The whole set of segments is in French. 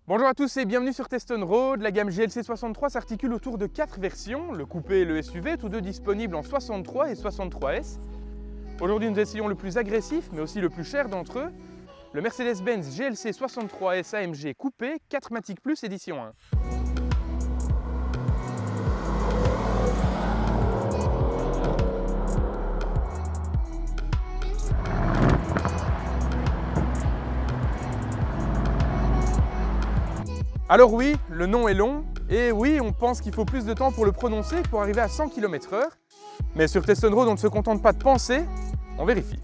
Bonjour à tous et bienvenue sur Teston Road. La gamme GLC 63 s'articule autour de 4 versions, le coupé et le SUV, tous deux disponibles en 63 et 63S. Aujourd'hui nous essayons le plus agressif mais aussi le plus cher d'entre eux, le Mercedes-Benz GLC 63S AMG coupé 4MATIC Plus édition 1. Alors oui, le nom est long, et oui, on pense qu'il faut plus de temps pour le prononcer que pour arriver à 100 km/h. Mais sur Teston Road, on ne se contente pas de penser, on vérifie.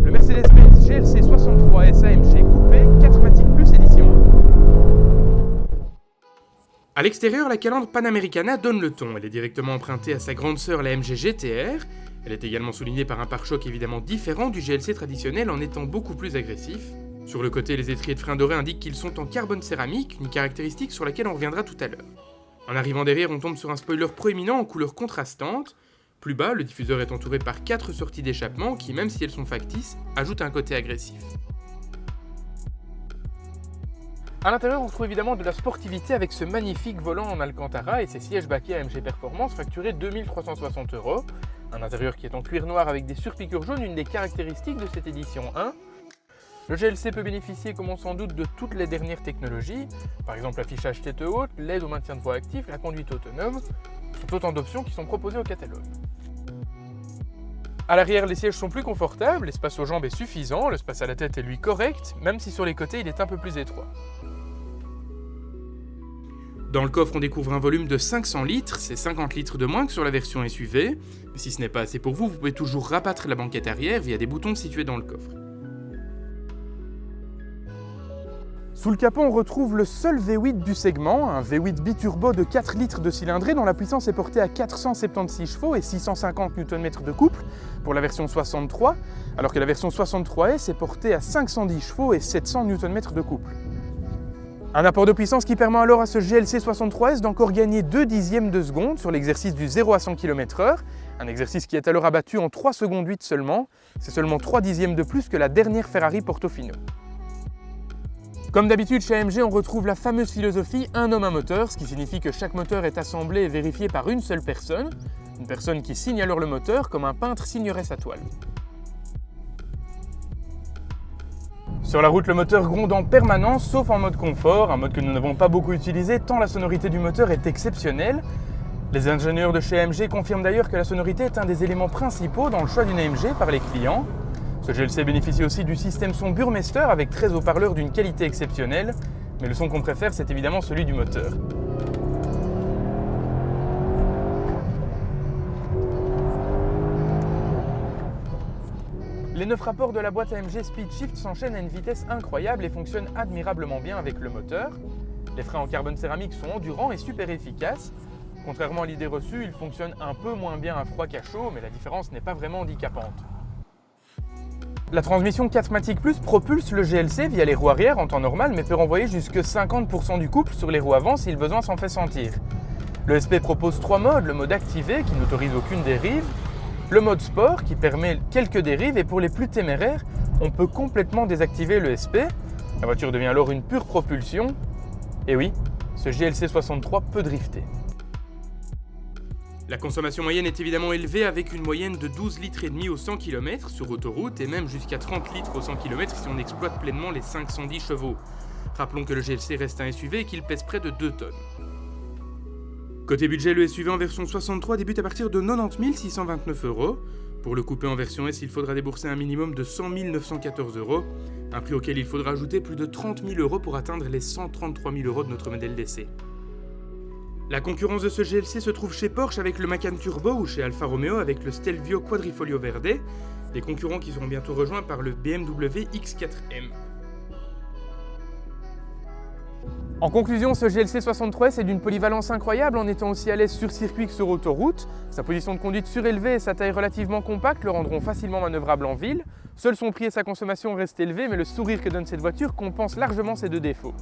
Le Mercedes-Benz GLC 63S AMG coupé 4MATIC Plus édition 1. A l'extérieur, la calandre Panamericana donne le ton. Elle est directement empruntée à sa grande sœur la AMG GTR. Elle est également soulignée par un pare-choc évidemment différent du GLC traditionnel en étant beaucoup plus agressif. Sur le côté, les étriers de frein dorés indiquent qu'ils sont en carbone céramique, une caractéristique sur laquelle on reviendra tout à l'heure. En arrivant derrière, on tombe sur un spoiler proéminent en couleur contrastante. Plus bas, le diffuseur est entouré par 4 sorties d'échappement qui, même si elles sont factices, ajoutent un côté agressif. A l'intérieur, on trouve évidemment de la sportivité avec ce magnifique volant en Alcantara et ses sièges baquets AMG Performance facturés 2360 €. Un intérieur qui est en cuir noir avec des surpiqûres jaunes, une des caractéristiques de cette édition 1. Le GLC peut bénéficier, comme on s'en doute, de toutes les dernières technologies, par exemple l'affichage tête haute, l'aide au maintien de voie actif, la conduite autonome, sont autant d'options qui sont proposées au catalogue. A l'arrière, les sièges sont plus confortables, l'espace aux jambes est suffisant, l'espace à la tête est lui correct, même si sur les côtés il est un peu plus étroit. Dans le coffre, on découvre un volume de 500 litres, c'est 50 litres de moins que sur la version SUV. Mais si ce n'est pas assez pour vous, vous pouvez toujours rabattre la banquette arrière via des boutons situés dans le coffre. Sous le capot, on retrouve le seul V8 du segment, un V8 biturbo de 4 litres de cylindrée dont la puissance est portée à 476 chevaux et 650 Nm de couple pour la version 63, alors que la version 63S est portée à 510 chevaux et 700 Nm de couple. Un apport de puissance qui permet alors à ce GLC 63S d'encore gagner 2 dixièmes de seconde sur l'exercice du 0 à 100 km/h, un exercice qui est alors abattu en 3 secondes 8 seulement, c'est seulement 3 dixièmes de plus que la dernière Ferrari Portofino. Comme d'habitude chez AMG, on retrouve la fameuse philosophie « un homme, un moteur », ce qui signifie que chaque moteur est assemblé et vérifié par une seule personne, une personne qui signe alors le moteur comme un peintre signerait sa toile. Sur la route, le moteur gronde en permanence, sauf en mode confort, un mode que nous n'avons pas beaucoup utilisé tant la sonorité du moteur est exceptionnelle. Les ingénieurs de chez AMG confirment d'ailleurs que la sonorité est un des éléments principaux dans le choix d'une AMG par les clients. Ce GLC bénéficie aussi du système son Burmester avec 13 haut-parleurs d'une qualité exceptionnelle, mais le son qu'on préfère c'est évidemment celui du moteur. Les 9 rapports de la boîte AMG Speed Shift s'enchaînent à une vitesse incroyable et fonctionnent admirablement bien avec le moteur. Les freins en carbone céramique sont endurants et super efficaces. Contrairement à l'idée reçue, ils fonctionnent un peu moins bien à froid qu'à chaud, mais la différence n'est pas vraiment handicapante. La transmission 4MATIC Plus propulse le GLC via les roues arrière en temps normal, mais peut renvoyer jusque 50% du couple sur les roues avant si le besoin s'en fait sentir. Le SP propose 3 modes, le mode activé qui n'autorise aucune dérive, le mode sport qui permet quelques dérives et pour les plus téméraires, on peut complètement désactiver le SP. La voiture devient alors une pure propulsion. Et oui, ce GLC 63 peut drifter. La consommation moyenne est évidemment élevée avec une moyenne de 12 litres et demi au 100 km sur autoroute et même jusqu'à 30 litres au 100 km si on exploite pleinement les 510 chevaux. Rappelons que le GLC reste un SUV et qu'il pèse près de 2 tonnes. Côté budget, le SUV en version 63 débute à partir de 90 629 €. Pour le coupé en version S, il faudra débourser un minimum de 100 914 €, un prix auquel il faudra ajouter plus de 30 000 € pour atteindre les 133 000 € de notre modèle d'essai. La concurrence de ce GLC se trouve chez Porsche avec le Macan Turbo ou chez Alfa Romeo avec le Stelvio Quadrifoglio Verde, des concurrents qui seront bientôt rejoints par le BMW X4M. En conclusion, ce GLC 63S est d'une polyvalence incroyable en étant aussi à l'aise sur circuit que sur autoroute. Sa position de conduite surélevée et sa taille relativement compacte le rendront facilement manœuvrable en ville. Seul son prix et sa consommation restent élevés, mais le sourire que donne cette voiture compense largement ses deux défauts.